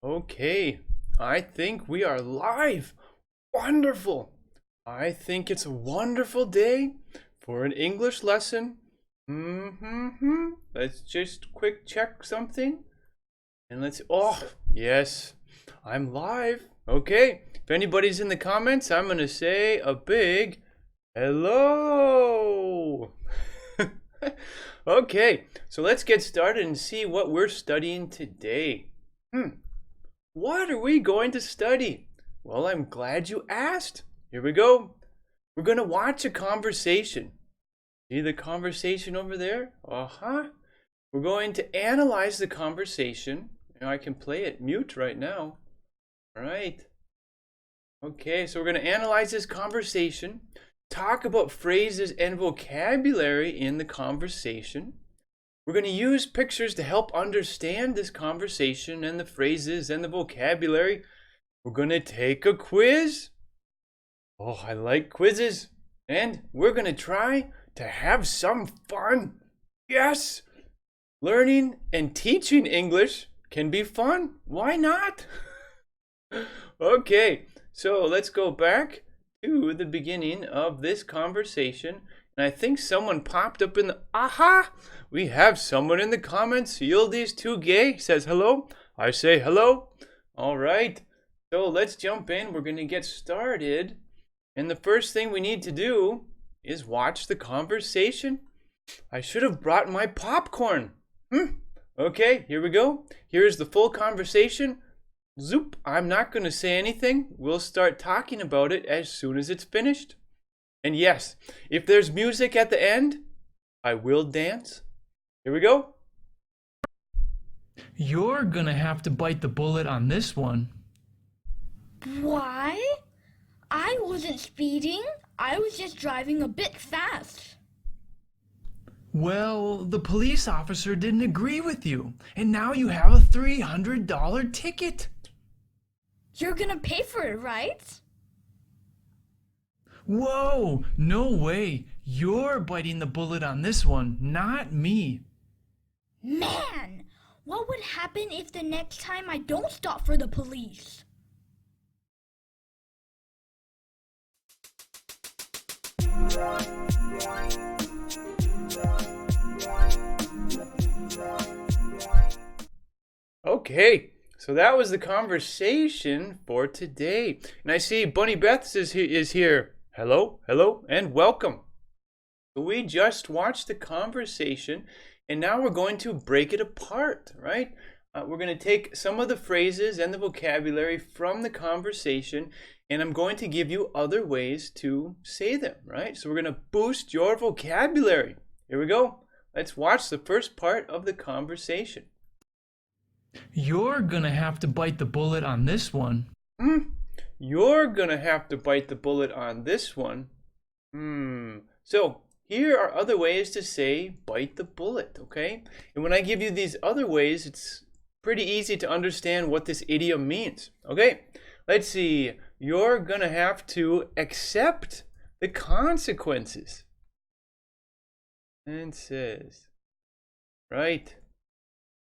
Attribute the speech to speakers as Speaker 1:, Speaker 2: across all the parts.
Speaker 1: Okay, I think we are live. Wonderful. I think it's a wonderful day for an English lesson. Let's just quick check something. And yes, I'm live. Okay, if anybody's in the comments, I'm going to say a big hello. Okay, so let's get started and see what we're studying today. What are we going to study? Well, I'm glad you asked. Here we go. We're going to watch a conversation. See the conversation over there? We're going to analyze the conversation. I can play it mute right now. All right. Okay, so we're going to analyze this conversation, talk about phrases and vocabulary in the conversation. We're going to use pictures to help understand this conversation and the phrases and the vocabulary. We're going to take a quiz. Oh, I like quizzes. And we're going to try to have some fun. Yes! Learning and teaching English can be fun. Why not? Okay, so let's go back to the beginning of this conversation. And I think someone popped up in the... We have someone in the comments. Yildiz 2 Gay says hello. I say hello. All right. So let's jump in. We're going to get started. And the first thing we need to do is watch the conversation. I should have brought my popcorn. Okay, here we go. Here's the full conversation. Zoop. I'm not going to say anything. We'll start talking about it as soon as it's finished. And yes, if there's music at the end, I will dance. Here we go.
Speaker 2: You're gonna have to bite the bullet on this one.
Speaker 3: Why? I wasn't speeding. I was just driving a bit fast.
Speaker 2: Well, the police officer didn't agree with you, and now you have a $300 ticket.
Speaker 3: You're gonna pay for it, right?
Speaker 2: Whoa, no way. You're biting the bullet on this one, not me.
Speaker 3: Man, what would happen if the next time I don't stop for the police?
Speaker 1: Okay, so that was the conversation for today. And I see Bunny Beth is here. Hello, and welcome. So we just watched the conversation, and now we're going to break it apart, right? We're going to take some of the phrases and the vocabulary from the conversation, and I'm going to give you other ways to say them, right? So we're going to boost your vocabulary. Here we go. Let's watch the first part of the conversation.
Speaker 2: You're gonna have to bite the bullet on this one.
Speaker 1: You're gonna have to bite the bullet on this one. So here are other ways to say bite the bullet, okay? And when I give you these other ways, it's pretty easy to understand what this idiom means. Okay, let's see. You're gonna have to accept the consequences. And it says, right?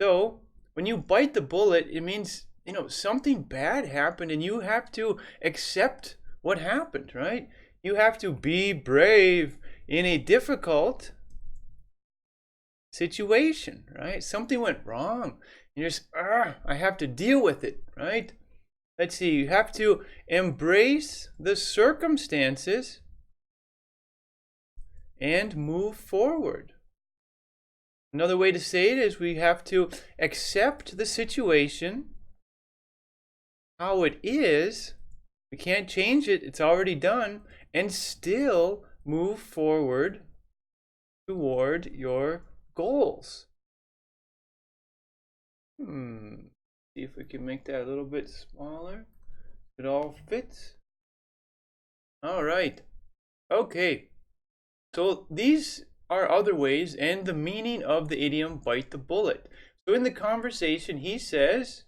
Speaker 1: So when you bite the bullet, it means, something bad happened and you have to accept what happened, right? You have to be brave in a difficult situation, right? Something went wrong. You're just, I have to deal with it, right? Let's see, you have to embrace the circumstances and move forward. Another way to say it is we have to accept the situation how it is. We can't change it. It's already done. And still move forward toward your goals. See if we can make that a little bit smaller. It all fits. All right. Okay. So these are other ways and the meaning of the idiom bite the bullet. So in the conversation, he says,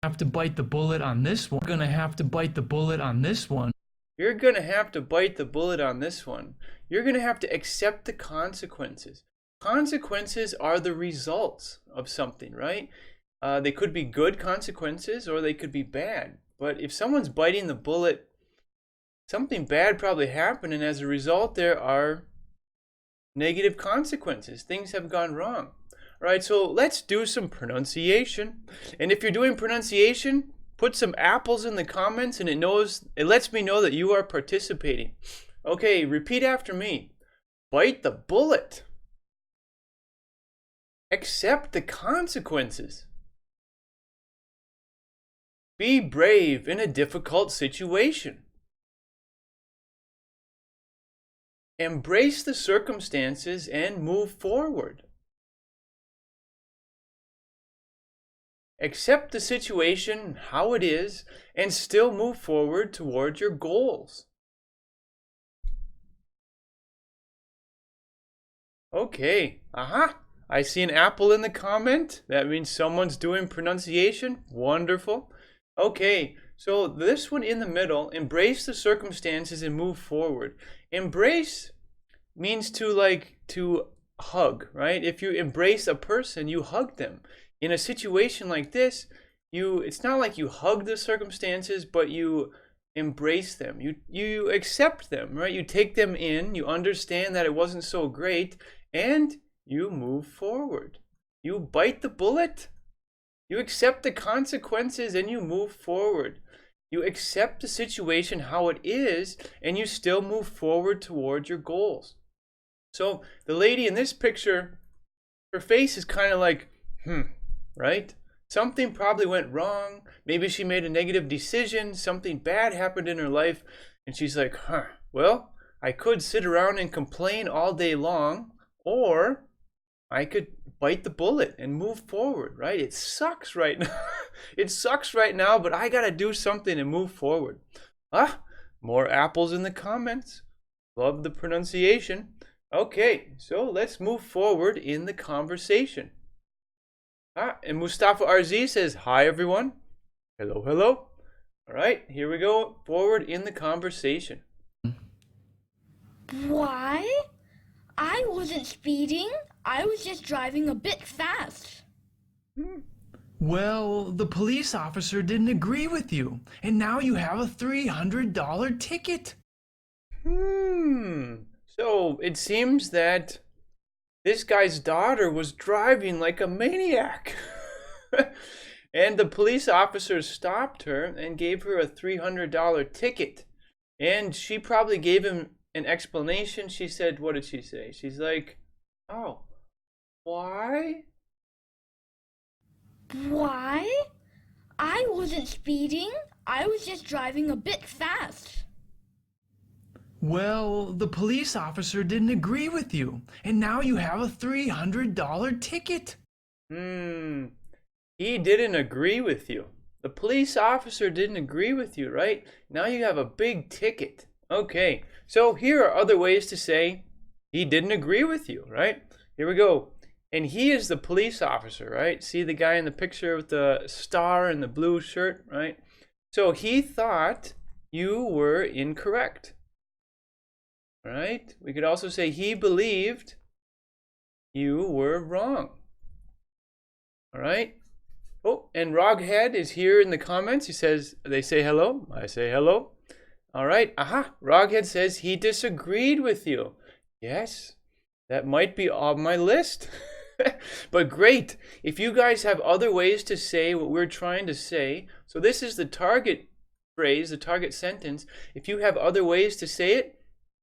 Speaker 2: Have to bite the bullet on this one. Gonna have to bite the bullet on this one.
Speaker 1: You're gonna have to bite the bullet on this one. You're gonna have to accept the consequences. Consequences are the results of something, right? They could be good consequences or they could be bad. But if someone's biting the bullet, something bad probably happened, and as a result, there are negative consequences. Things have gone wrong. All right, so let's do some pronunciation. And if you're doing pronunciation, put some apples in the comments, and it lets me know that you are participating. Okay, repeat after me. Bite the bullet. Accept the consequences. Be brave in a difficult situation. Embrace the circumstances and move forward. Accept the situation how it is and still move forward toward your goals. Okay, I see an apple in the comment. That means someone's doing pronunciation. Wonderful. Okay, so this one in the middle, embrace the circumstances and move forward. Embrace means to hug, right? If you embrace a person, you hug them. In a situation like this, it's not like you hug the circumstances, but you embrace them. You accept them, right? You take them in, you understand that it wasn't so great, and you move forward. You bite the bullet. You accept the consequences and you move forward. You accept the situation how it is and you still move forward toward your goals. So the lady in this picture, her face is kind of like, right? Something probably went wrong. Maybe she made a negative decision. Something bad happened in her life. And she's like, well, I could sit around and complain all day long, or I could bite the bullet and move forward, right? It sucks right now. It sucks right now, but I got to do something and move forward. More apples in the comments. Love the pronunciation. Okay, so let's move forward in the conversation. And Mustafa RZ says, hi, everyone. Hello, hello. All right, here we go. Forward in the conversation.
Speaker 3: Why? I wasn't speeding. I was just driving a bit fast.
Speaker 2: Well, the police officer didn't agree with you, and now you have a $300 ticket.
Speaker 1: So it seems that this guy's daughter was driving like a maniac. And the police officer stopped her and gave her a $300 ticket. And she probably gave him an explanation. She said, what did she say? She's like, oh, why?
Speaker 3: Why? I wasn't speeding. I was just driving a bit fast.
Speaker 2: Well, the police officer didn't agree with you, and now you have a $300 ticket.
Speaker 1: He didn't agree with you. The police officer didn't agree with you, right? Now you have a big ticket. Okay, so here are other ways to say he didn't agree with you, right? Here we go. And he is the police officer, right? See the guy in the picture with the star and the blue shirt, right? So he thought you were incorrect, right? We could also say he believed you were wrong, all right? Oh, and Roghead is here in the comments. He says, they say hello. I say hello. All right. Roghead says he disagreed with you. Yes, that might be on my list. But great. If you guys have other ways to say what we're trying to say, so this is the target phrase, the target sentence. If you have other ways to say it,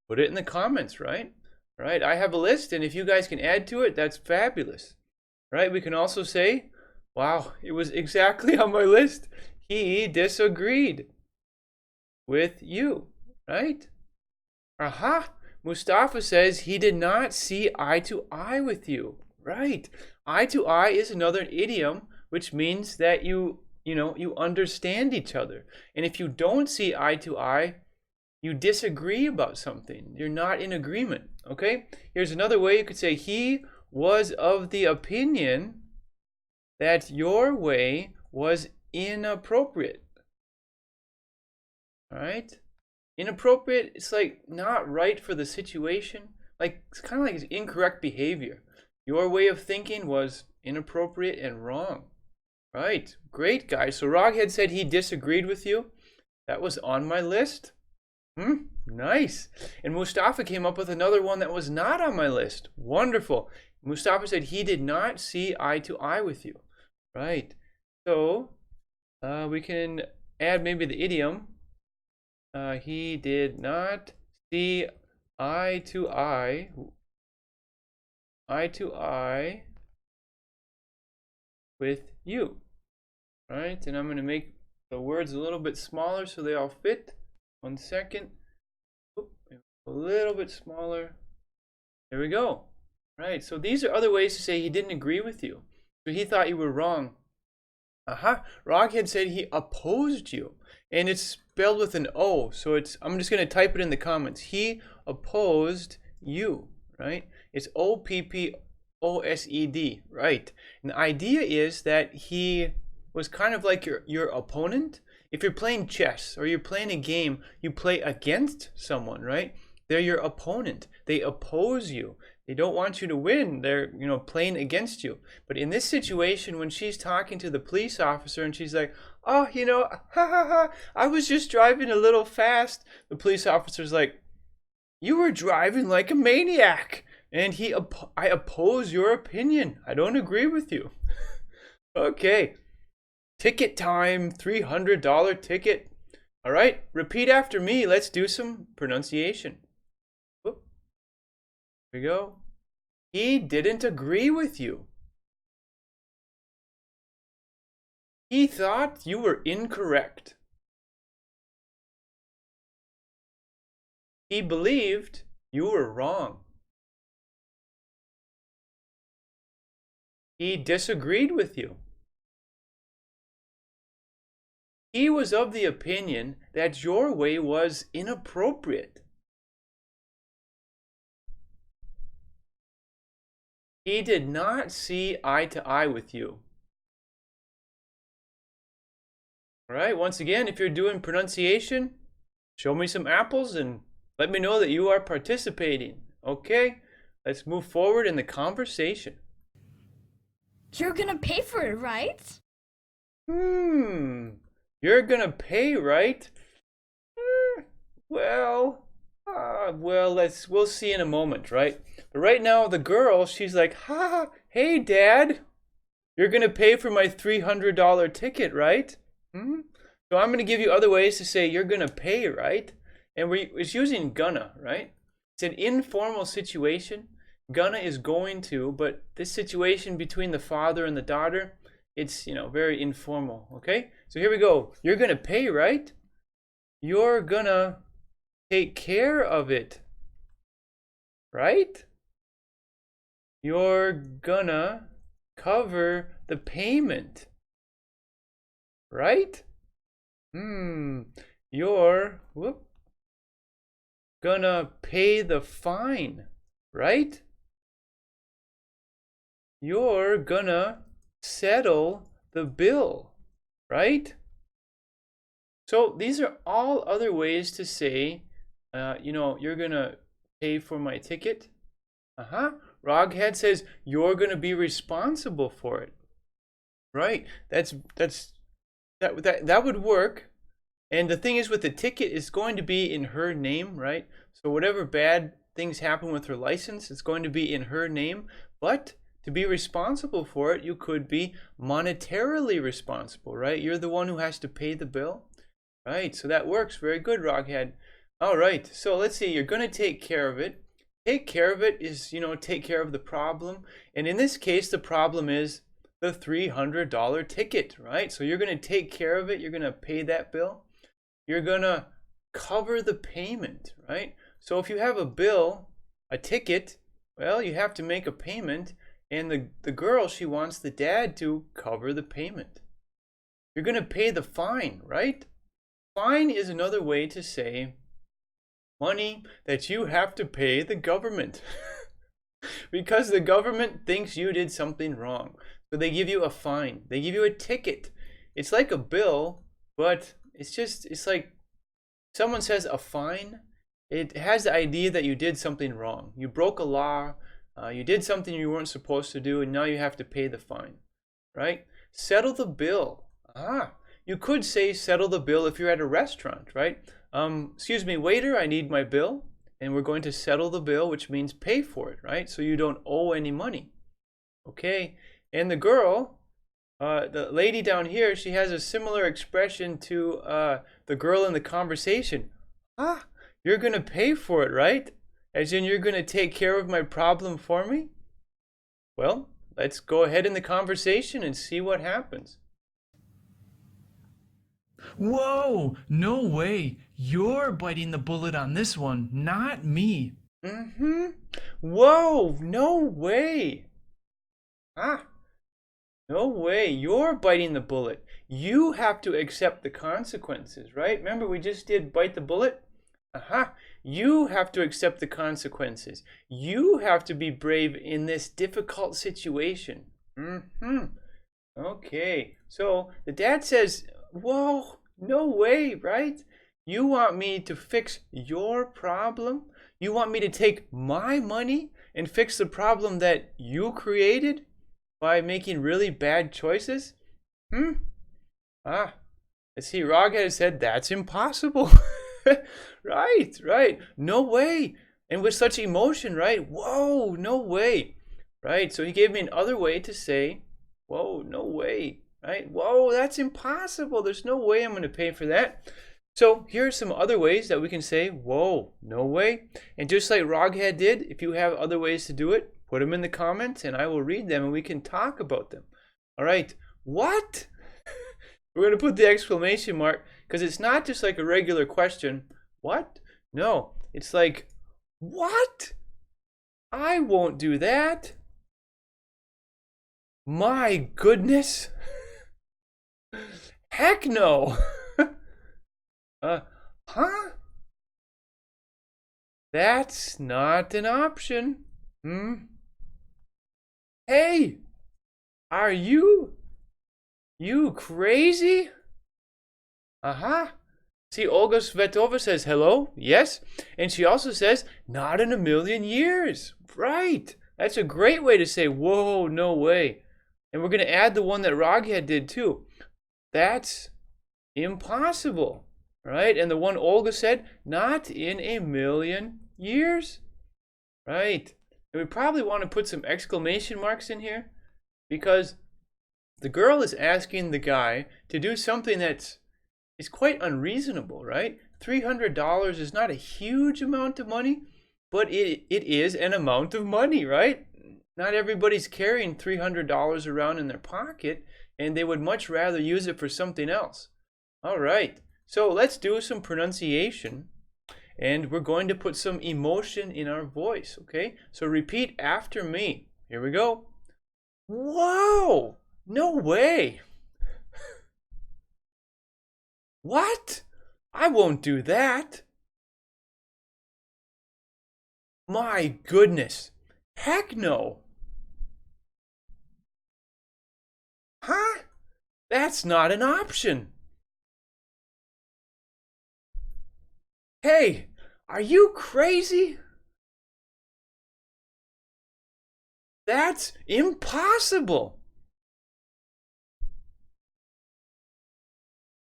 Speaker 1: put it in the comments, right? Right. I have a list, and if you guys can add to it, that's fabulous. Right? We can also say, wow, it was exactly on my list. He disagreed with you, right? Mustafa says he did not see eye to eye with you. Right. Eye to eye is another idiom, which means that you understand each other. And if you don't see eye to eye, you disagree about something. You're not in agreement, okay? Here's another way you could say he was of the opinion that your way was inappropriate. All right? Inappropriate, it's like not right for the situation. Like it's kind of like incorrect behavior. Your way of thinking was inappropriate and wrong. Right. Great, guys. So Roghead said he disagreed with you. That was on my list. Nice. And Mustafa came up with another one that was not on my list. Wonderful. Mustafa said he did not see eye to eye with you. Right. So we can add maybe the idiom. He did not see eye to eye with you. Right. And I'm going to make the words a little bit smaller so they all fit. 1 second. Oop, a little bit smaller. There we go. Right. So these are other ways to say he didn't agree with you. So he thought you were wrong. Roghead said he opposed you. And it's spelled with an O. So I'm just going to type it in the comments. He opposed you. Right. It's OPPOSED. Right. And the idea is that he was kind of like your opponent. If you're playing chess or you're playing a game, you play against someone, right? They're your opponent. They oppose you. They don't want you to win. They're, playing against you. But in this situation, when she's talking to the police officer and she's like, oh, I was just driving a little fast. The police officer's like, you were driving like a maniac. And I oppose your opinion. I don't agree with you. Okay. Ticket time, $300 ticket. All right, repeat after me. Let's do some pronunciation. Whoop. Here we go. He didn't agree with you. He thought you were incorrect. He believed you were wrong. He disagreed with you. He was of the opinion that your way was inappropriate. He did not see eye to eye with you. All right, once again, if you're doing pronunciation, show me some apples and let me know that you are participating. Okay, let's move forward in the conversation.
Speaker 3: You're gonna pay for it, right?
Speaker 1: You're gonna pay, right? We'll see in a moment, right? But right now, the girl, she's like, hey, Dad, you're gonna pay for my $300 ticket, right? So I'm gonna give you other ways to say you're gonna pay, right? And it's using gonna, right? It's an informal situation. Gonna is going to, but this situation between the father and the daughter, it's, very informal, okay? So here we go. You're gonna pay, right? You're gonna take care of it, right? You're gonna cover the payment, right? You're gonna pay the fine, right? You're gonna settle the bill, right? So these are all other ways to say, you're gonna pay for my ticket. Roghead says you're gonna be responsible for it, right? That would work. And the thing is, with the ticket, it's going to be in her name, right? So whatever bad things happen with her license, it's going to be in her name. But to be responsible for it, you could be monetarily responsible, right? You're the one who has to pay the bill, right? So that works. Very good, Roghead. All right, so let's see. You're going to take care of it. Take care of it is, take care of the problem. And in this case, the problem is the $300 ticket, right? So you're going to take care of it. You're going to pay that bill. You're going to cover the payment, right? So if you have a bill, a ticket, well, you have to make a payment. And the girl, she wants the dad to cover the payment. You're going to pay the fine, right? Fine is another way to say money that you have to pay the government. Because the government thinks you did something wrong. So they give you a fine. They give you a ticket. It's like a bill, but it's like someone says a fine. It has the idea that you did something wrong. You broke a law. You did something you weren't supposed to do, and now you have to pay the fine. right? Settle the bill. You could say settle the bill if you're at a restaurant, right? Excuse me, waiter, I need my bill. And we're going to settle the bill, which means pay for it, right? So you don't owe any money. Okay, and the girl, the lady down here, she has a similar expression to the girl in the conversation. You're going to pay for it, right? As in, you're going to take care of my problem for me? Well, let's go ahead in the conversation and see what happens.
Speaker 2: Whoa, no way. You're biting the bullet on this one, not me.
Speaker 1: Whoa, no way. No way. You're biting the bullet. You have to accept the consequences, right? Remember, we just did bite the bullet? You have to accept the consequences. You have to be brave in this difficult situation. Okay, so the dad says, whoa, no way, right? You want me to fix your problem? You want me to take my money and fix the problem that you created by making really bad choices? Let's see, Roghead said, that's impossible. Right. No way. And with such emotion, right? Whoa, no way. Right? So he gave me another way to say, whoa, no way. Right? Whoa, that's impossible. There's no way I'm going to pay for that. So here are some other ways that we can say, whoa, no way. And just like Roghead did, if you have other ways to do it, put them in the comments and I will read them and we can talk about them. All right. What? We're going to put the exclamation mark because it's not just like a regular question. What? No, it's like, what? I won't do that. My goodness. Heck no. That's not an option. Hey, are you crazy? See, Olga Svetova says hello, yes. And she also says, not in a million years. Right. That's a great way to say, whoa, no way. And we're going to add the one that Roghead did too. That's impossible. Right? And the one Olga said, not in a million years. Right. And we probably want to put some exclamation marks in here because the girl is asking the guy to do something that's quite unreasonable, right? $300 is not a huge amount of money, but it is an amount of money, right? Not everybody's carrying $300 around in their pocket, and they would much rather use it for something else. All right, so let's do some pronunciation, and we're going to put some emotion in our voice, okay? So repeat after me. Here we go. Whoa! No way! What? I won't do that. My goodness. Heck no. That's not an option. Hey, are you crazy? That's impossible.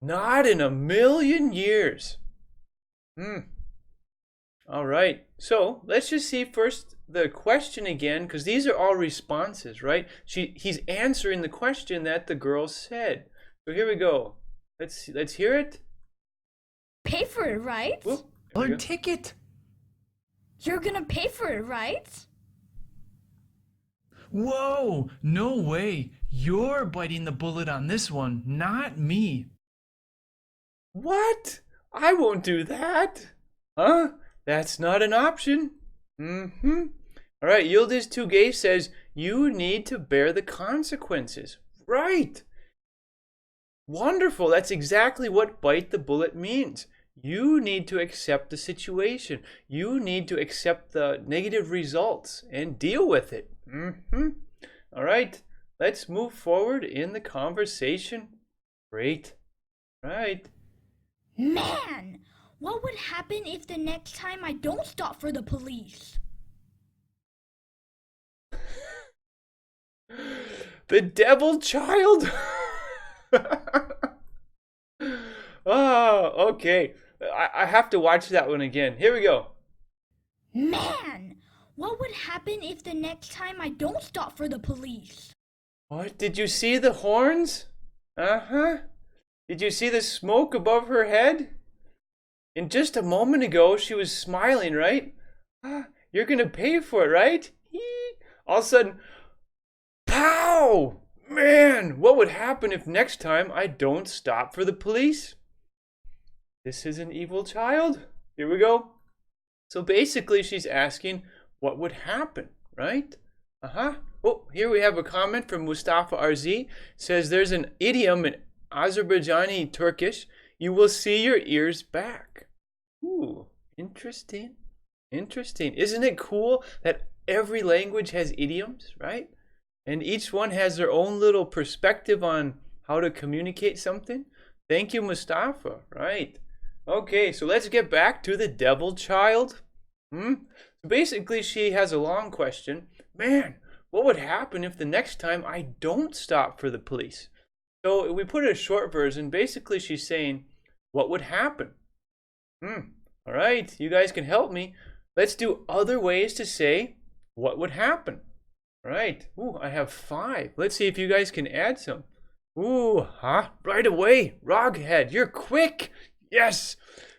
Speaker 1: Not in a million years. All right. So let's just see first the question again, because these are all responses, right? He's answering the question that the girl said. So here we go. Let's hear it.
Speaker 3: Pay for it, right?
Speaker 2: Or ticket.
Speaker 3: You're gonna pay for it, right?
Speaker 2: Whoa, no way. You're biting the bullet on this one, not me.
Speaker 1: What? I won't do that. That's not an option. All right, Yildiz Tugay says, you need to bear the consequences. Right. Wonderful. That's exactly what bite the bullet means. You need to accept the situation. You need to accept the negative results and deal with it. All right, let's move forward in the conversation. Great. Right.
Speaker 3: Man, what would happen if the next time I don't stop for the police?
Speaker 1: The devil child? Oh, okay. I have to watch that one again. Here we go.
Speaker 3: Man, what would happen if the next time I don't stop for the police?
Speaker 1: What? Did you see the horns? Uh-huh. Did you see the smoke above her head? And just a moment ago, she was smiling, right? You're gonna pay for it, right? All of a sudden, pow! Man, what would happen if next time I don't stop for the police? This is an evil child. Here we go. So basically, she's asking what would happen, right? Oh, here we have a comment from Mustafa RZ. Says there's an idiom in Azerbaijani Turkish. You will see your ears back. Ooh, interesting. Interesting. Isn't it cool that every language has idioms, right? And each one has their own little perspective on how to communicate something. Thank you, Mustafa. Right. Okay, so let's get back to the devil child. So basically, she has a long question. Man, what would happen if the next time I don't stop for the police? So we put a short version. Basically, she's saying, what would happen? All right, you guys can help me. Let's do other ways to say what would happen. All right. Ooh, I have 5. Let's see if you guys can add some. Ooh, right away. Roghead, you're quick. Yes.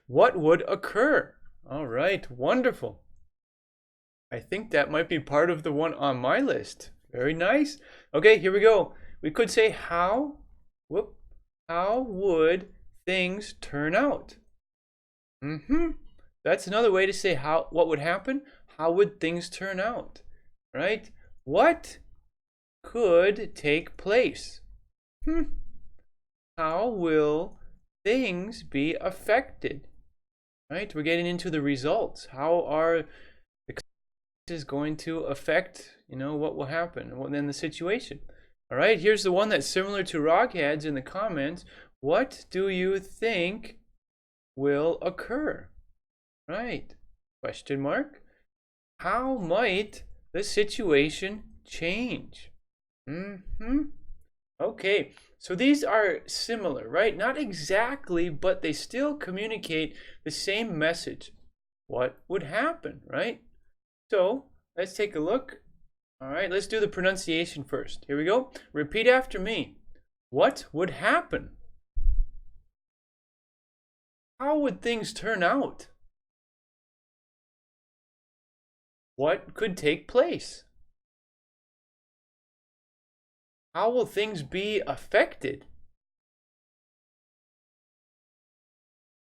Speaker 1: What would occur? All right, wonderful. I think that might be part of the one on my list. Very nice. Okay, here we go. We could say how would things turn out? That's another way to say what would happen. How would things turn out? Right? What could take place? How will things be affected? Right? We're getting into the results. How are the is going to affect, what will happen, and then the situation. All right, here's the one that's similar to Roghead's in the comments. What do you think will occur? Right. Question mark. How might the situation change? Okay, so these are similar, right? Not exactly, but they still communicate the same message. What would happen, right? So let's take a look. All right, let's do the pronunciation first. Here we go. Repeat after me. What would happen? How would things turn out? What could take place? How will things be affected?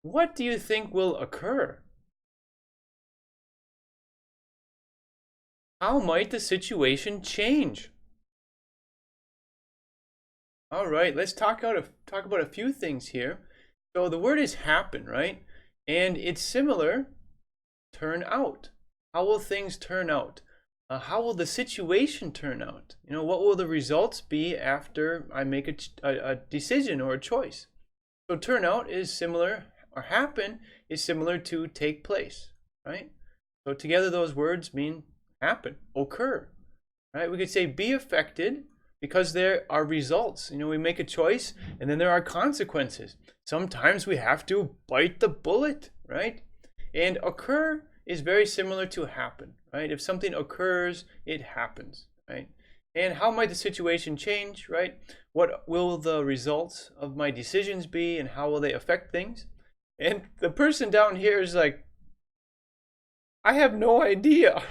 Speaker 1: What do you think will occur? How might the situation change? All right, let's talk about a few things here. So the word is happen, right? And it's similar, turn out. How will things turn out? How will the situation turn out? What will the results be after I make a decision or a choice? So turn out is similar, or happen is similar to take place, right? So together those words mean happen, occur, right? We could say be affected because there are results. We make a choice and then there are consequences. Sometimes we have to bite the bullet, right? And occur is very similar to happen, right? If something occurs, it happens, right? And how might the situation change, right? What will the results of my decisions be and how will they affect things? And the person down here is like, I have no idea.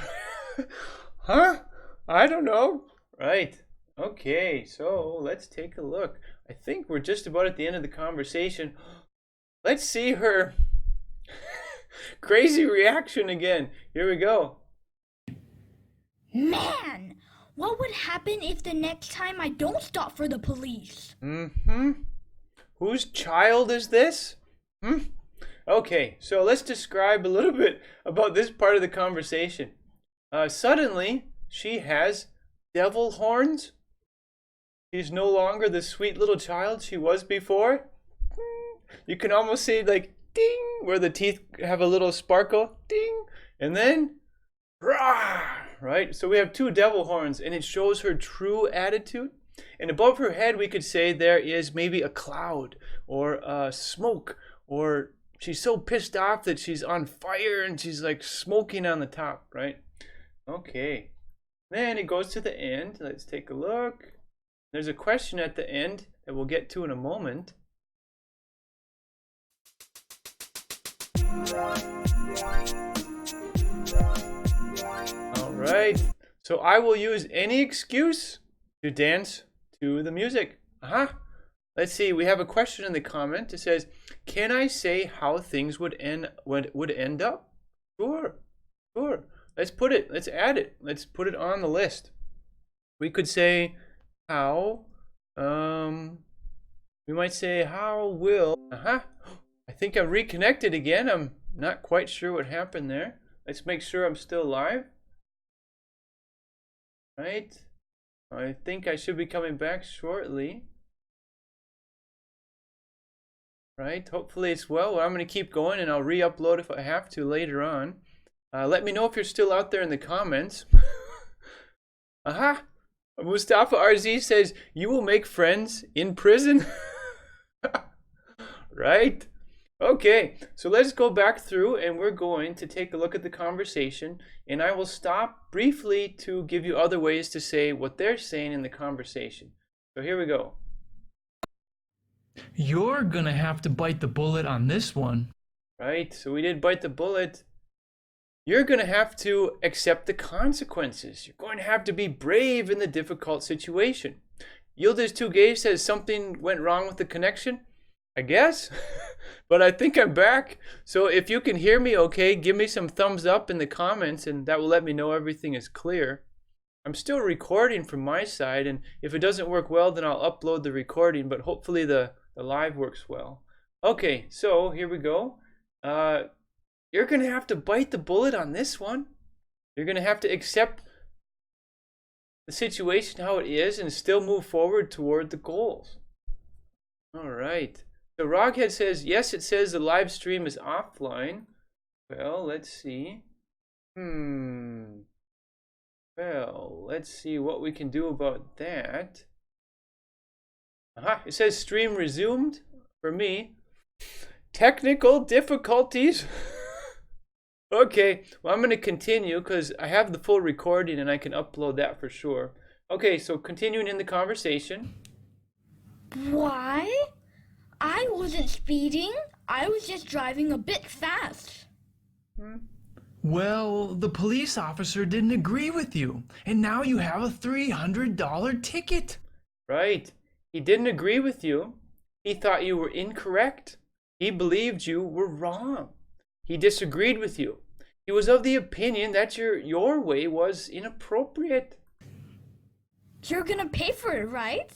Speaker 1: Huh? I don't know. Right. Okay, so let's take a look. I think we're just about at the end of the conversation. Let's see her crazy reaction again. Here we go.
Speaker 3: Man, what would happen if the next time I don't stop for the police?
Speaker 1: Whose child is this? Okay, so let's describe a little bit about this part of the conversation. Suddenly, she has devil horns. She's no longer the sweet little child she was before. You can almost see like ding, where the teeth have a little sparkle, ding, and then rah, right? So we have 2 devil horns, and it shows her true attitude. And above her head, we could say there is maybe a cloud or smoke, or she's so pissed off that she's on fire and she's like smoking on the top, right? Okay. Then it goes to the end. Let's take a look. There's a question at the end that we'll get to in a moment. All right. So I will use any excuse to dance to the music. Let's see. We have a question in the comment. It says, "Can I say how things would end up?" Sure. Let's add it. Let's put it on the list. We could say how. We might say how will. I think I'm reconnected again. I'm not quite sure what happened there. Let's make sure I'm still live. Right. I think I should be coming back shortly. Right. Hopefully it's well. I'm going to keep going and I'll re-upload if I have to later on. Let me know if you're still out there in the comments. Mustafa RZ says, "You will make friends in prison." Right? Okay, so let's go back through and we're going to take a look at the conversation, and I will stop briefly to give you other ways to say what they're saying in the conversation. So here we go.
Speaker 2: You're gonna have to bite the bullet on this one.
Speaker 1: Right, so we did bite the bullet. You're going to have to accept the consequences. You're going to have to be brave in the difficult situation. Yildiz 2Gay says something went wrong with the connection. I guess. But I think I'm back. So if you can hear me okay, give me some thumbs up in the comments and that will let me know everything is clear. I'm still recording from my side, and if it doesn't work well, then I'll upload the recording, but hopefully the live works well. Okay, so here we go. You're going to have to bite the bullet on this one. You're going to have to accept the situation how it is and still move forward toward the goals. All right. So Roghead says, yes, it says the live stream is offline. Well, let's see. Well, let's see what we can do about that. It says stream resumed for me. Technical difficulties. Okay, well, I'm going to continue because I have the full recording and I can upload that for sure. Okay, so continuing in the conversation.
Speaker 3: Why? I wasn't speeding. I was just driving a bit fast.
Speaker 2: Well, the police officer didn't agree with you, and now you have a $300 ticket.
Speaker 1: Right. He didn't agree with you. He thought you were incorrect. He believed you were wrong. He disagreed with you. He was of the opinion that your way was inappropriate.
Speaker 3: You're gonna pay for it, right?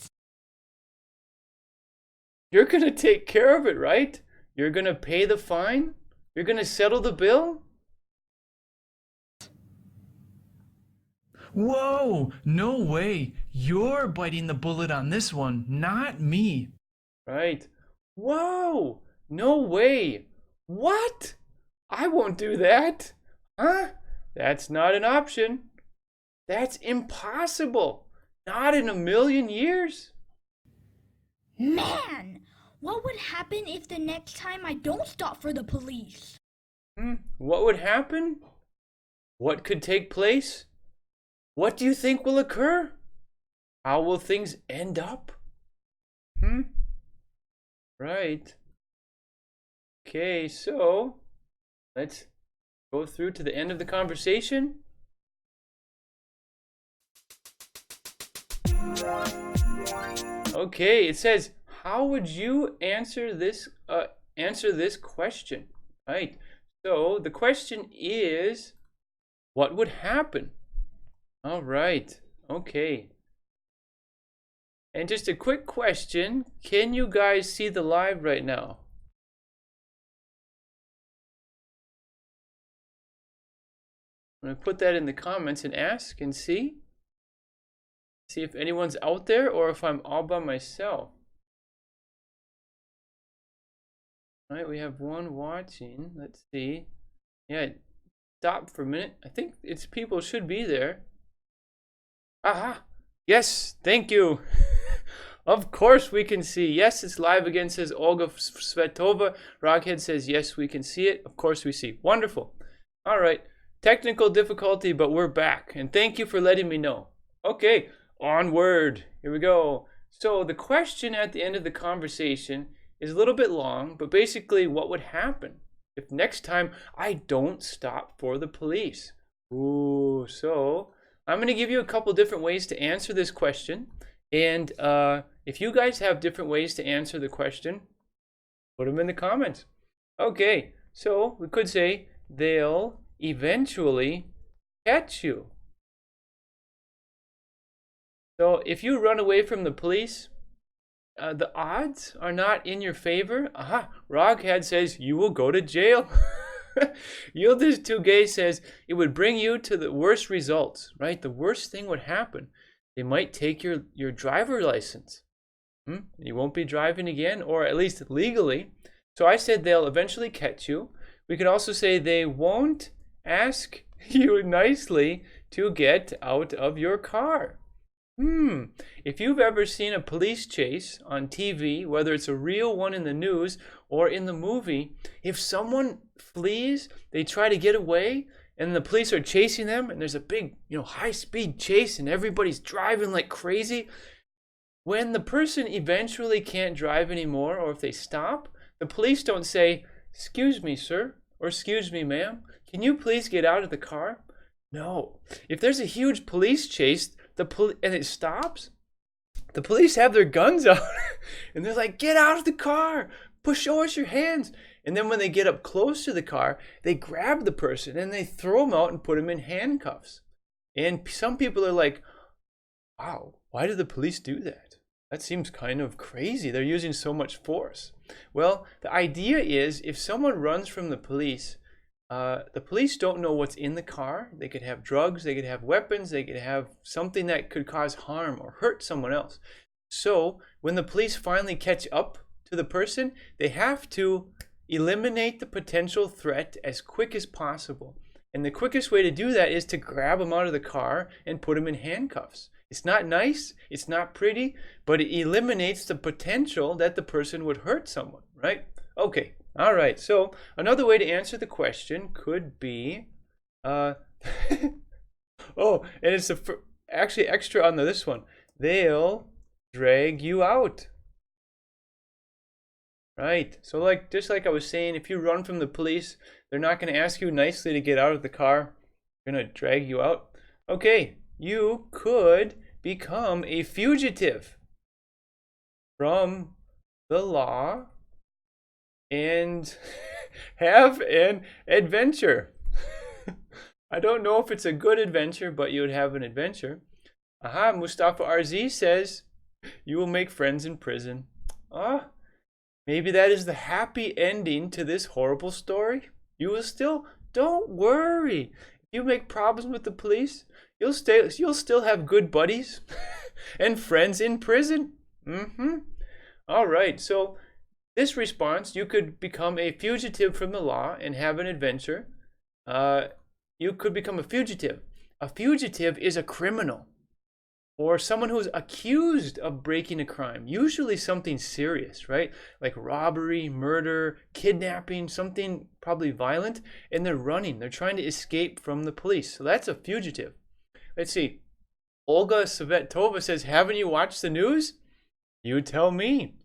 Speaker 1: You're going to take care of it, right? You're going to pay the fine? You're going to settle the bill?
Speaker 2: Whoa, no way. You're biting the bullet on this one, not me.
Speaker 1: Right. Whoa, no way. What? I won't do that. That's not an option. That's impossible. Not in a million years.
Speaker 3: Man, what would happen if the next time I don't stop for the police?
Speaker 1: What would happen? What could take place? What do you think will occur? How will things end up? Right. Okay, so let's go through to the end of the conversation. Okay, it says, how would you answer this question? Right. So the question is, what would happen? All right. Okay. And just a quick question, can you guys see the live right now? I'm going to put that in the comments and ask and see. See if anyone's out there or if I'm all by myself. All right, we have one watching. Let's see. Yeah, stop for a minute. I think it's people should be there. Aha! Yes, thank you. Of course we can see. Yes, it's live again, says Olga Svetova. Rockhead says, yes, we can see it. Of course we see. Wonderful. All right. Technical difficulty, but we're back. And thank you for letting me know. Okay, onward. Here we go. So the question at the end of the conversation is a little bit long, but basically what would happen if next time I don't stop for the police? Ooh, so I'm going to give you a couple different ways to answer this question. And if you guys have different ways to answer the question, put them in the comments. Okay, so we could say they'll eventually catch you. So if you run away from the police, the odds are not in your favor. Aha, Roghead says you will go to jail. Yildiz Tugay says it would bring you to the worst results, right? The worst thing would happen. They might take your driver license. You won't be driving again, or at least legally. So I said they'll eventually catch you. We could also say they won't ask you nicely to get out of your car. If you've ever seen a police chase on TV, whether it's a real one in the news or in the movie, if someone flees, they try to get away, and the police are chasing them, and there's a big, high-speed chase, and everybody's driving like crazy. When the person eventually can't drive anymore, or if they stop, the police don't say, "Excuse me, sir," or "Excuse me, ma'am, can you please get out of the car?" No. If there's a huge police chase, and it stops, the police have their guns out, and they're like, "Get out of the car! Show us your hands!" And then when they get up close to the car, they grab the person and they throw him out and put him in handcuffs. And some people are like, "Wow, why did the police do that? That seems kind of crazy. They're using so much force." Well, the idea is if someone runs from the police don't know what's in the car. They could have drugs, they could have weapons, they could have something that could cause harm or hurt someone else. So when the police finally catch up to the person, they have to eliminate the potential threat as quick as possible. And the quickest way to do that is to grab them out of the car and put them in handcuffs. It's not nice, it's not pretty, but it eliminates the potential that the person would hurt someone, right? Okay, all right. So another way to answer the question could be, oh, and it's actually extra on this one. They'll drag you out. Right. So just like I was saying, if you run from the police, they're not going to ask you nicely to get out of the car. They're going to drag you out. Okay. You could become a fugitive from the law and have an adventure. I don't know if it's a good adventure, but you would have an adventure. Aha, Mustafa RZ says you will make friends in prison. Maybe that is the happy ending to this horrible story. You will still, don't worry. If you make problems with the police, you'll still have good buddies and friends in prison. All right, so this response, you could become a fugitive from the law and have an adventure. You could become a fugitive. A fugitive is a criminal or someone who's accused of breaking a crime, usually something serious, right? Like robbery, murder, kidnapping, something probably violent, and they're running. They're trying to escape from the police. So that's a fugitive. Let's see. Olga Svetova says, haven't you watched the news? You tell me.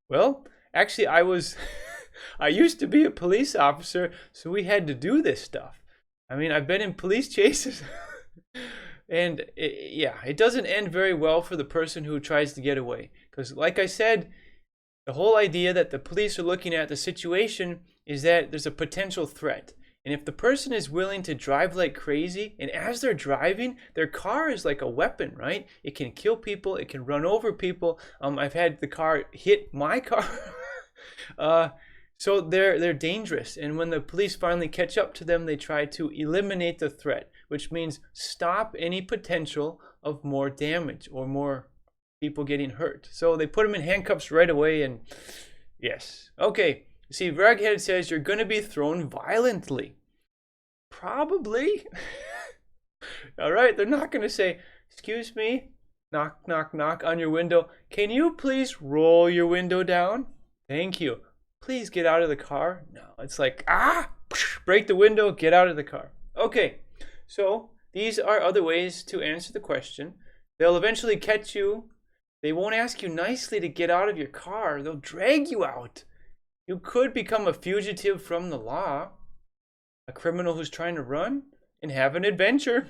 Speaker 1: Well, actually, I used to be a police officer, so we had to do this stuff. I mean, I've been in police chases. And it doesn't end very well for the person who tries to get away. Because like I said, the whole idea that the police are looking at the situation is that there's a potential threat. And if the person is willing to drive like crazy, and as they're driving, their car is like a weapon, right? It can kill people, it can run over people. I've had the car hit my car. So they're dangerous. And when the police finally catch up to them, they try to eliminate the threat, which means stop any potential of more damage or more people getting hurt. So they put them in handcuffs right away, and yes. Okay, see, Raghead says you're going to be thrown violently. Probably. All right, they're not going to say, Excuse me? Knock, knock, knock on your window. Can you please roll your window down? Thank you. Please get out of the car. No, it's like, break the window, get out of the car. Okay, so these are other ways to answer the question. They'll eventually catch you. They won't ask you nicely to get out of your car. They'll drag you out. You could become a fugitive from the law, a criminal who's trying to run and have an adventure.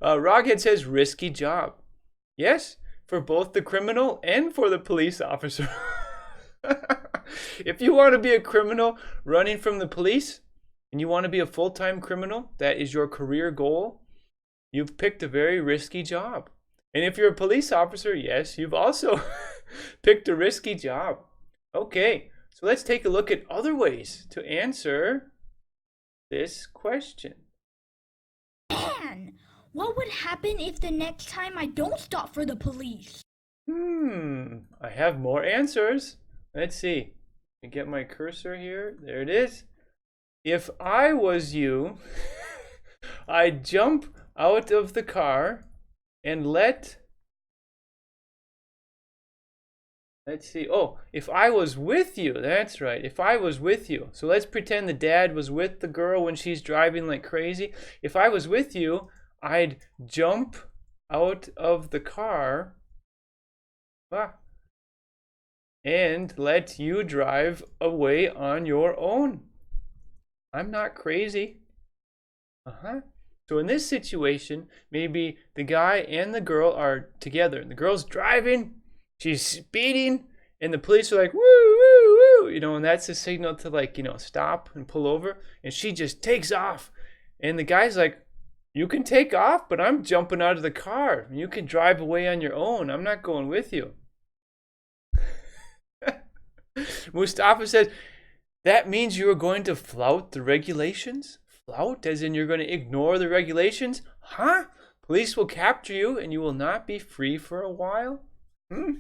Speaker 1: Roghead says risky job. Yes, for both the criminal and for the police officer. If you want to be a criminal running from the police and you want to be a full-time criminal, that is your career goal, you've picked a very risky job. And if you're a police officer, yes, you've also picked a risky job. Okay, so let's take a look at other ways to answer this question.
Speaker 3: Man, what would happen if the next time I don't stop for the police?
Speaker 1: I have more answers. Let's see. Let me get my cursor here. There it is. If I was you, I'd jump out of the car and let's see. Oh, if I was with you, that's right. If I was with you. So let's pretend the dad was with the girl when she's driving like crazy. If I was with you, I'd jump out of the car and let you drive away on your own. I'm not crazy. So in this situation, maybe the guy and the girl are together. The girl's driving, she's speeding, and the police are like, woo, woo, woo, and that's a signal to stop and pull over. And she just takes off. And the guy's like, you can take off, but I'm jumping out of the car. You can drive away on your own. I'm not going with you. Mustafa says, that means you are going to flout the regulations? Flout, as in you're going to ignore the regulations? Police will capture you and you will not be free for a while? All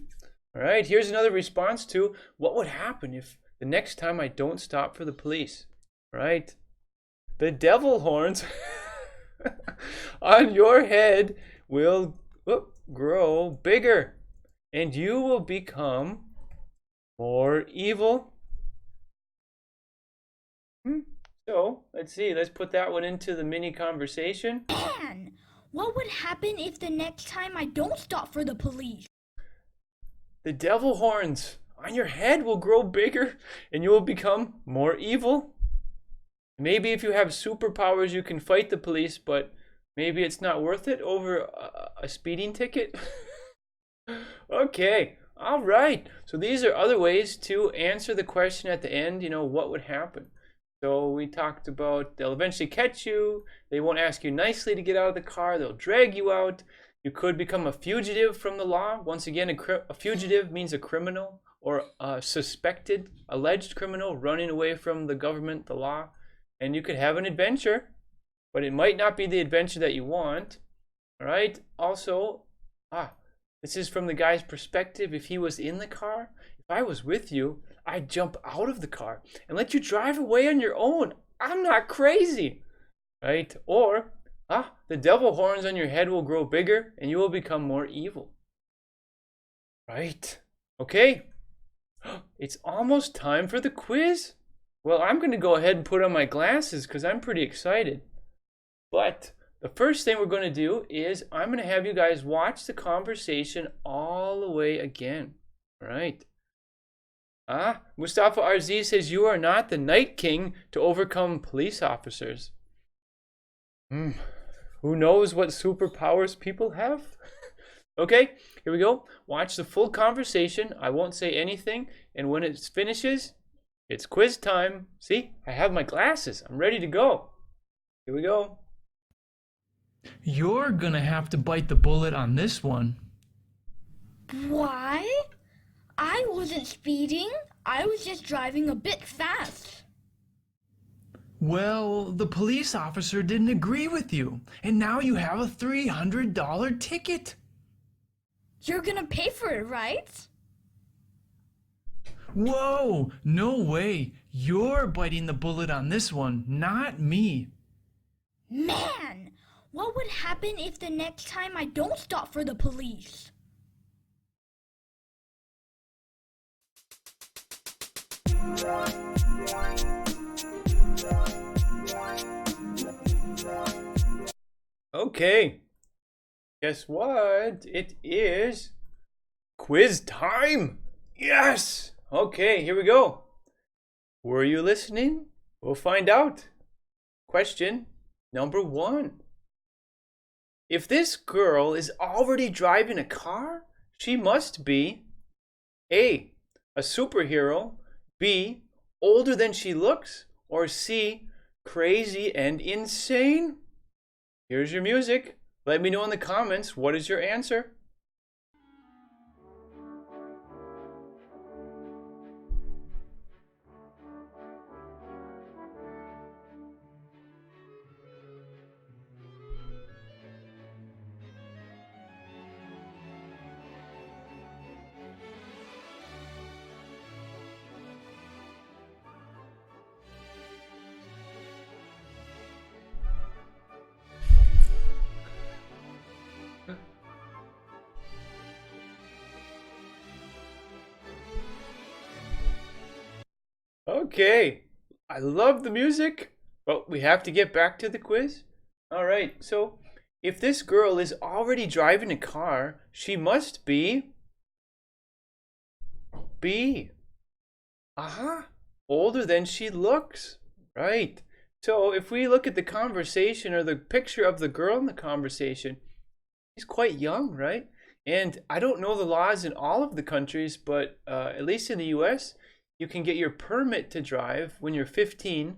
Speaker 1: right, here's another response to what would happen if the next time I don't stop for the police. All right, the devil horns on your head will grow bigger and you will become more evil. So, let's see. Let's put that one into the mini conversation.
Speaker 3: Man, what would happen if the next time I don't stop for the police?
Speaker 1: The devil horns on your head will grow bigger and you will become more evil. Maybe if you have superpowers, you can fight the police, but maybe it's not worth it over a speeding ticket. Okay. All right. So these are other ways to answer the question at the end, what would happen? So we talked about they'll eventually catch you. They won't ask you nicely to get out of the car. They'll drag you out. You could become a fugitive from the law. Once again, a fugitive means a criminal or a suspected, alleged criminal running away from the government, the law. And you could have an adventure, but it might not be the adventure that you want. All right. Also, this is from the guy's perspective. If he was in the car, if I was with you, I'd jump out of the car and let you drive away on your own. I'm not crazy, right? Or, the devil horns on your head will grow bigger and you will become more evil, right? Okay, it's almost time for the quiz. Well, I'm going to go ahead and put on my glasses because I'm pretty excited. But the first thing we're going to do is I'm going to have you guys watch the conversation all the way again. All right. Mustafa RZ says you are not the Night King to overcome police officers. Who knows what superpowers people have? Okay, here we go. Watch the full conversation. I won't say anything. And when it finishes, it's quiz time. See, I have my glasses. I'm ready to go. Here we go.
Speaker 2: You're gonna have to bite the bullet on this one.
Speaker 3: Why? I wasn't speeding. I was just driving a bit fast.
Speaker 2: Well, the police officer didn't agree with you, and now you have a $300 ticket.
Speaker 3: You're gonna pay for it, right?
Speaker 2: Whoa, no way. You're biting the bullet on this one, not me.
Speaker 3: Man, What would happen if the next time I don't stop for the police?
Speaker 1: Okay, guess what? It is quiz time. Yes! Okay, here we go. Were you listening? We'll find out. Question number 1. If this girl is already driving a car, she must be A, a superhero, B, older than she looks, or C, crazy and insane? Here's your music. Let me know in the comments, what is your answer? Okay, I love the music, but we have to get back to the quiz. All right, so if this girl is already driving a car, she must be B. Older than she looks. Right. So if we look at the conversation or the picture of the girl in the conversation, she's quite young, right? And I don't know the laws in all of the countries, but at least in the US, you can get your permit to drive when you're 15.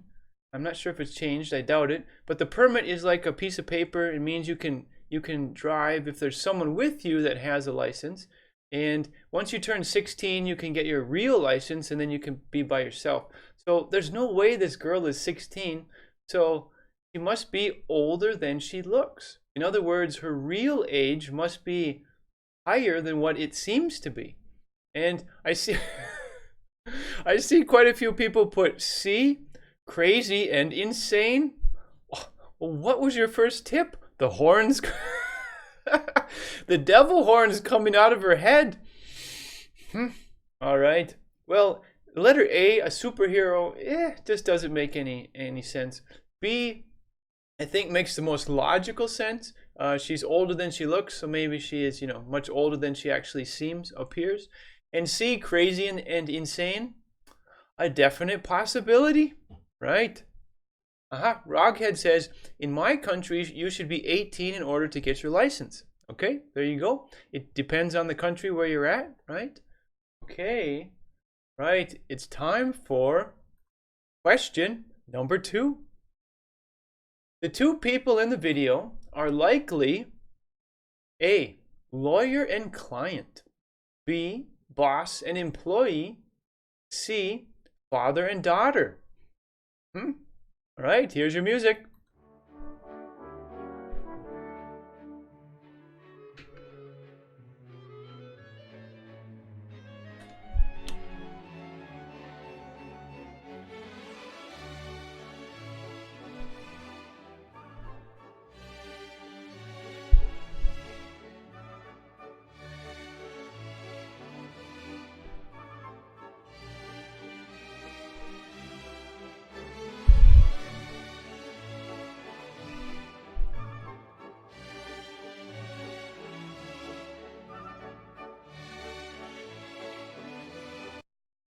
Speaker 1: I'm not sure if it's changed, I doubt it. But the permit is like a piece of paper. It means you can drive if there's someone with you that has a license. And once you turn 16, you can get your real license, and then you can be by yourself. So there's no way this girl is 16. So she must be older than she looks. In other words, her real age must be higher than what it seems to be. And I see I see quite a few people put C, crazy and insane. Well, what was your first tip? The horns the devil horns coming out of her head. All right. Well, letter A, a superhero, just doesn't make any sense. B, I think makes the most logical sense. She's older than she looks, so maybe she is, much older than she actually appears. And C, crazy and insane, a definite possibility, right? Roghead says, in my country, you should be 18 in order to get your license. Okay, there you go. It depends on the country where you're at, right? Okay, right. It's time for question number 2. The 2 people in the video are likely A, lawyer and client, B, boss and employee, C, father and daughter. All right, here's your music.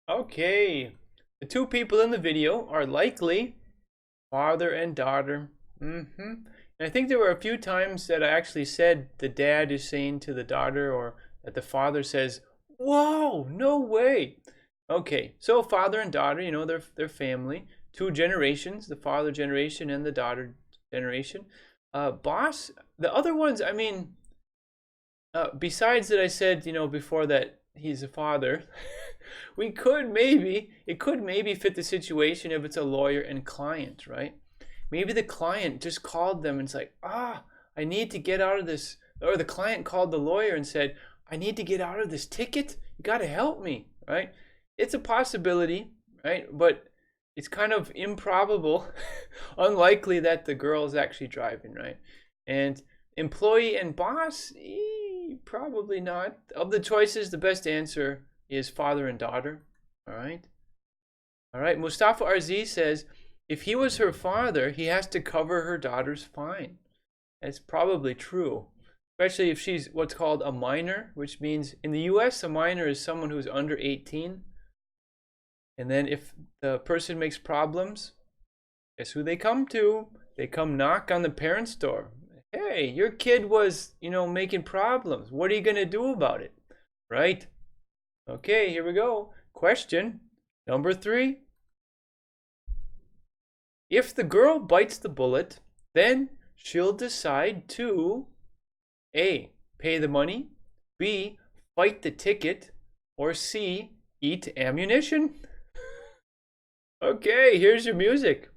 Speaker 1: Okay, the 2 people in the video are likely father and daughter. And I think there were a few times that I actually said the dad is saying to the daughter, or that the father says, "Whoa, no way." Okay, so father and daughter, they're family. 2 generations, the father generation and the daughter generation. Boss, the other ones, I mean, besides that I said, before that he's a father, it could maybe fit the situation if it's a lawyer and client, right? Maybe the client just called them and it's like, I need to get out of this. Or the client called the lawyer and said, I need to get out of this ticket. You got to help me, right? It's a possibility, right? But it's kind of improbable, unlikely that the girl is actually driving, right? And employee and boss, probably not. Of the choices, the best answer is father and daughter. All right. All right. Mustafa RZ says, if he was her father, he has to cover her daughter's fine. That's probably true, especially if she's what's called a minor, which means in the US, a minor is someone who's under 18. And then if the person makes problems, guess who they come to? They come knock on the parent's door. Hey, your kid was, making problems. What are you going to do about it? Right? Okay, here we go. Question number 3. If the girl bites the bullet, then she'll decide to A, pay the money, B, fight the ticket, or C, eat ammunition. Okay, here's your music.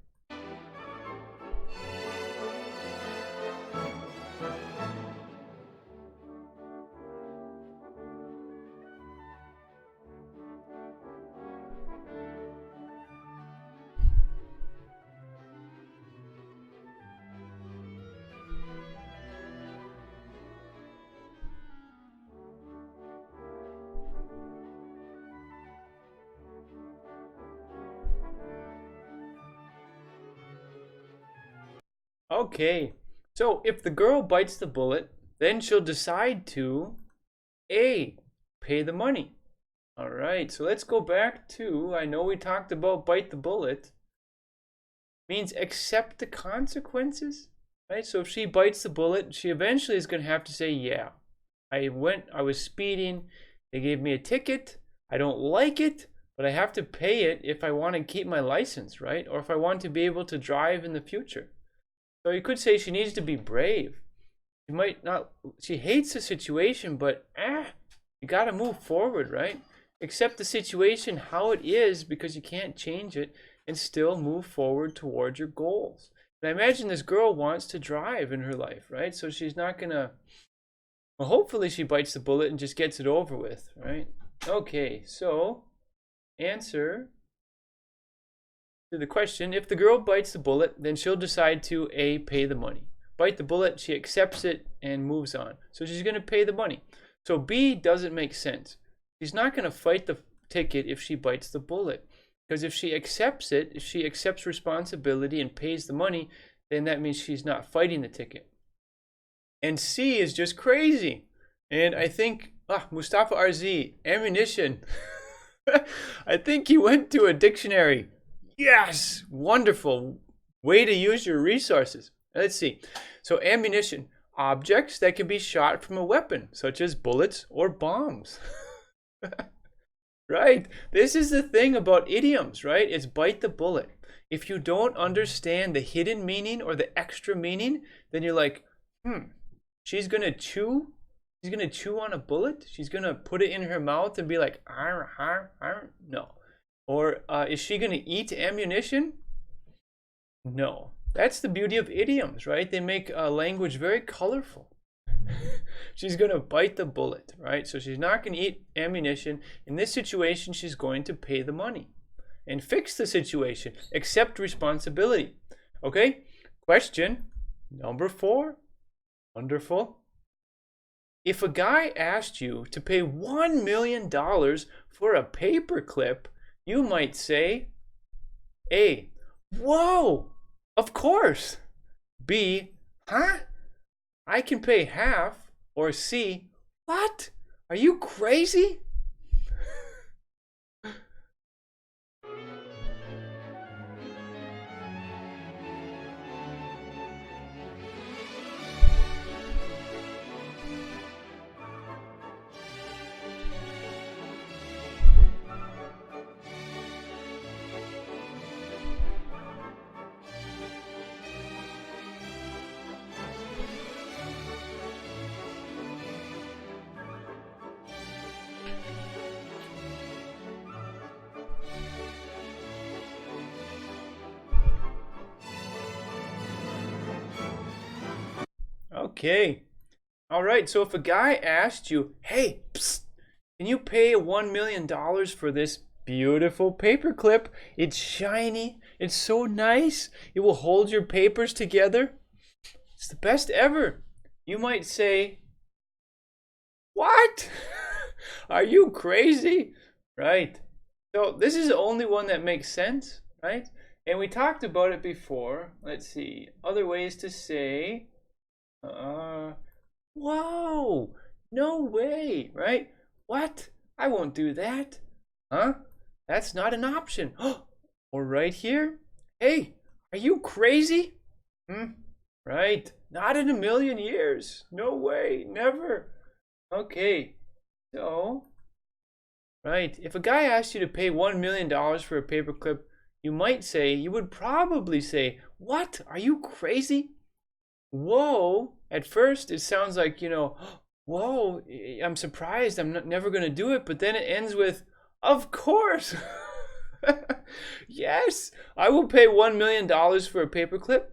Speaker 1: Okay, so if the girl bites the bullet, then she'll decide to A, pay the money. All right, so let's go back to, I know we talked about bite the bullet. Means accept the consequences, right? So if she bites the bullet, she eventually is going to have to say, yeah, I was speeding, they gave me a ticket, I don't like it, but I have to pay it if I want to keep my license, right? Or if I want to be able to drive in the future. So you could say she needs to be brave. She hates the situation, but you got to move forward, right? Accept the situation how it is because you can't change it and still move forward towards your goals. And I imagine this girl wants to drive in her life, right? So she's not going to, well, hopefully she bites the bullet and just gets it over with, right? Okay, so answer to the question, if the girl bites the bullet, then she'll decide to A, pay the money. Bite the bullet, she accepts it and moves on. So she's going to pay the money. So B doesn't make sense. She's not going to fight the ticket if she bites the bullet. Because if she accepts it, if she accepts responsibility and pays the money, then that means she's not fighting the ticket. And C is just crazy. And I think, Mustafa RZ, ammunition. I think he went to a dictionary. Yes, wonderful way to use your resources. Let's see. So ammunition, objects that can be shot from a weapon, such as bullets or bombs. Right? This is the thing about idioms, right? It's bite the bullet. If you don't understand the hidden meaning or the extra meaning, then you're like, she's going to chew? She's going to chew on a bullet? She's going to put it in her mouth and be like, arr, arr, arr? No. Or is she going to eat ammunition? No. That's the beauty of idioms, right? They make language very colorful. She's going to bite the bullet, right? So she's not going to eat ammunition. In this situation, she's going to pay the money and fix the situation. Accept responsibility. Okay? Question number 4. Wonderful. If a guy asked you to pay $1 million for a paperclip, you might say, A, whoa, of course. B, huh? I can pay half. Or C, what? Are you crazy? Okay. All right. So if a guy asked you, hey, psst, can you pay $1 million for this beautiful paperclip? It's shiny. It's so nice. It will hold your papers together. It's the best ever. You might say, what? Are you crazy? Right. So this is the only one that makes sense, right? And we talked about it before. Let's see. Other ways to say, whoa, no way, right? What? I won't do that. Huh? That's not an option. Or right here. Hey, are you crazy? Right. Not in a million years. No way. Never. Okay. So, right. If a guy asked you to pay $1 million for a paperclip, you would probably say, what? Are you crazy? Whoa. At first, it sounds like, whoa, I'm surprised. I'm never going to do it. But then it ends with, of course. Yes, I will pay $1 million for a paperclip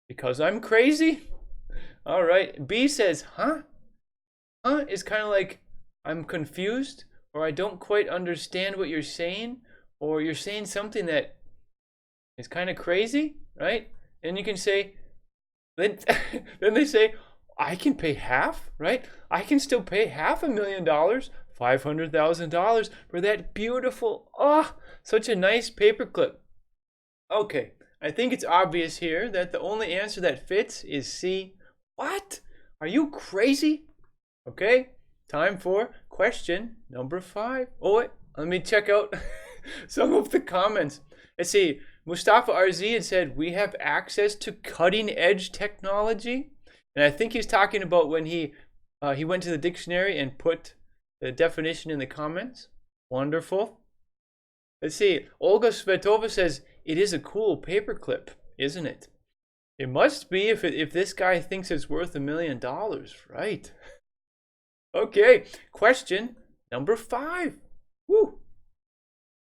Speaker 1: because I'm crazy. All right. B says, huh? Huh? It's kind of like, I'm confused, or I don't quite understand what you're saying, or you're saying something that is kind of crazy, right? And you can say, then they say, I can pay half, right? I can still pay $500,000, $500,000 for that beautiful, such a nice paperclip. Okay, I think it's obvious here that the only answer that fits is C. What? Are you crazy? Okay, time for question number 5. Oh, wait, let me check out some of the comments. Let's see. Mustafa RZ had said, we have access to cutting edge technology. And I think he's talking about when he went to the dictionary and put the definition in the comments. Wonderful. Let's see. Olga Svetova says, it is a cool paperclip, isn't it? It must be if this guy thinks it's worth $1 million, right? Okay, question number 5. Woo.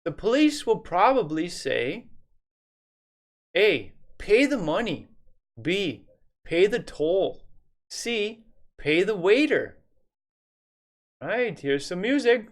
Speaker 1: The police will probably say, A, pay the money. B, pay the toll. C, pay the waiter. All right, here's some music.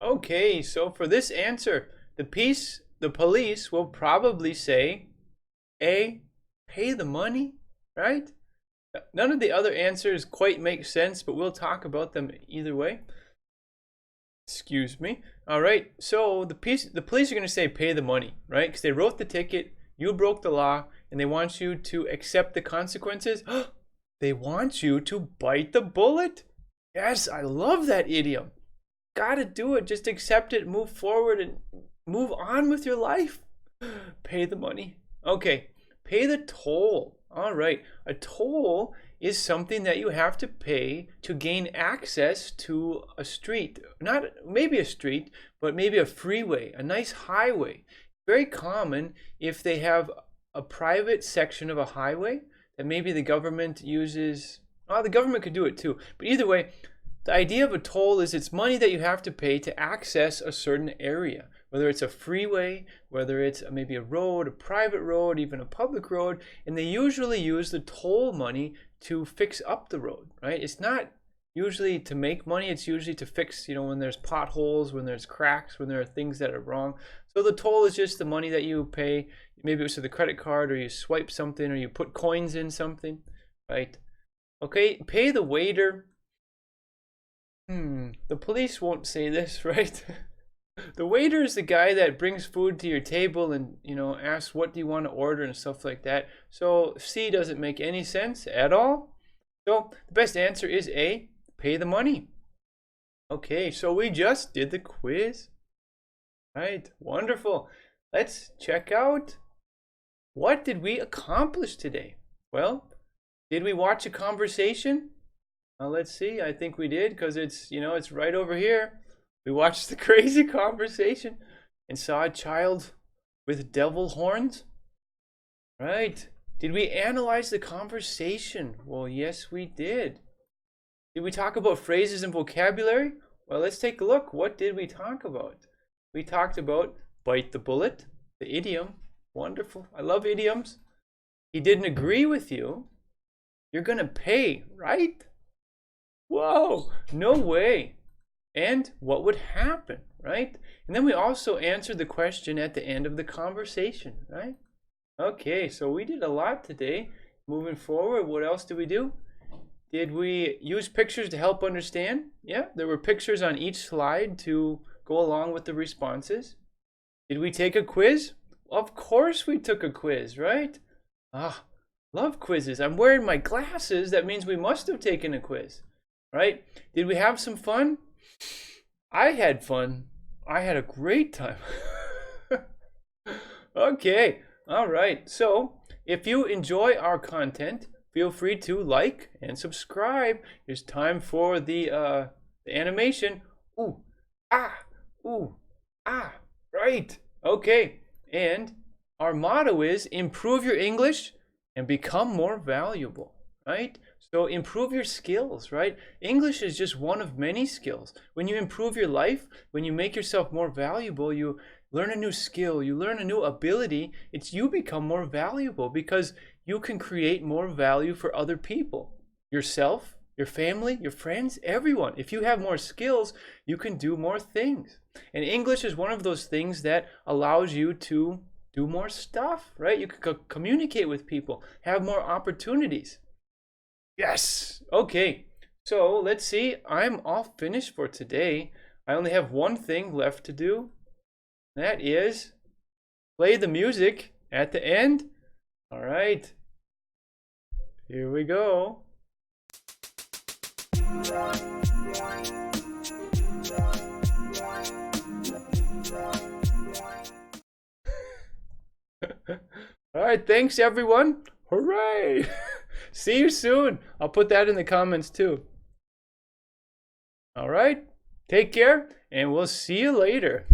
Speaker 1: Okay, so for this answer, the police will probably say, A, pay the money, right? None of the other answers quite make sense, but we'll talk about them either way. Excuse me. All right, so the police are going to say pay the money, right? Because they wrote the ticket, you broke the law, and they want you to accept the consequences. They want you to bite the bullet. Yes, I love that idiom. Gotta do it. Just accept it, move forward, and move on with your life. Pay the money. Okay, pay the toll. All right, a toll is something that you have to pay to gain access to a street. Not maybe a street, but maybe a freeway, a nice highway. Very common if they have a private section of a highway that maybe the government uses. Well, the government could do it too. But either way, the idea of a toll is it's money that you have to pay to access a certain area, whether it's a freeway, whether it's maybe a road, a private road, even a public road, and they usually use the toll money to fix up the road, right? It's not usually to make money, it's usually to fix, when there's potholes, when there's cracks, when there are things that are wrong. So the toll is just the money that you pay. Maybe it's with a credit card, or you swipe something, or you put coins in something, right? Okay, pay the waiter. The police won't say this, right? The waiter is the guy that brings food to your table and, asks what do you want to order and stuff like that. So C doesn't make any sense at all. So the best answer is A, pay the money. Okay, so we just did the quiz. Right, wonderful. Let's check out, what did we accomplish today? Well, did we watch a conversation? Well, let's see. I think we did, because it's right over here. We watched the crazy conversation. and saw a child with devil horns? Right. Did we analyze the conversation? Well, yes, we did. Did we talk about phrases and vocabulary? Well, let's take a look. What did we talk about? We talked about bite the bullet, the idiom. Wonderful. I love idioms. He didn't agree with you. You're going to pay, right? Whoa, no way. And what would happen, right? And then we also answered the question at the end of the conversation, right? Okay, so we did a lot today. Moving forward, what else did we do? Did we use pictures to help understand? Yeah, there were pictures on each slide to go along with the responses. Did we take a quiz? Of course we took a quiz, right? Love quizzes. I'm wearing my glasses. That means we must have taken a quiz, right? Did we have some fun? I had fun. I had a great time. Okay. All right. So if you enjoy our content, feel free to like and subscribe. It's time for the animation. Ooh, ah, ooh, ah. Right. Okay. And our motto is improve your English and become more valuable, right? So improve your skills, right? English is just one of many skills. When you improve your life, when you make yourself more valuable, you learn a new skill, you learn a new ability, you become more valuable because you can create more value for other people, yourself, your family, your friends, everyone. If you have more skills, you can do more things. And English is one of those things that allows you to do more stuff, right? You can communicate with people, have more opportunities. Yes. Okay. So let's see. I'm all finished for today. I only have one thing left to do. That is play the music at the end. All right. Here we go. All right. Thanks, everyone. Hooray. See you soon. I'll put that in the comments too. All right. Take care, and we'll see you later.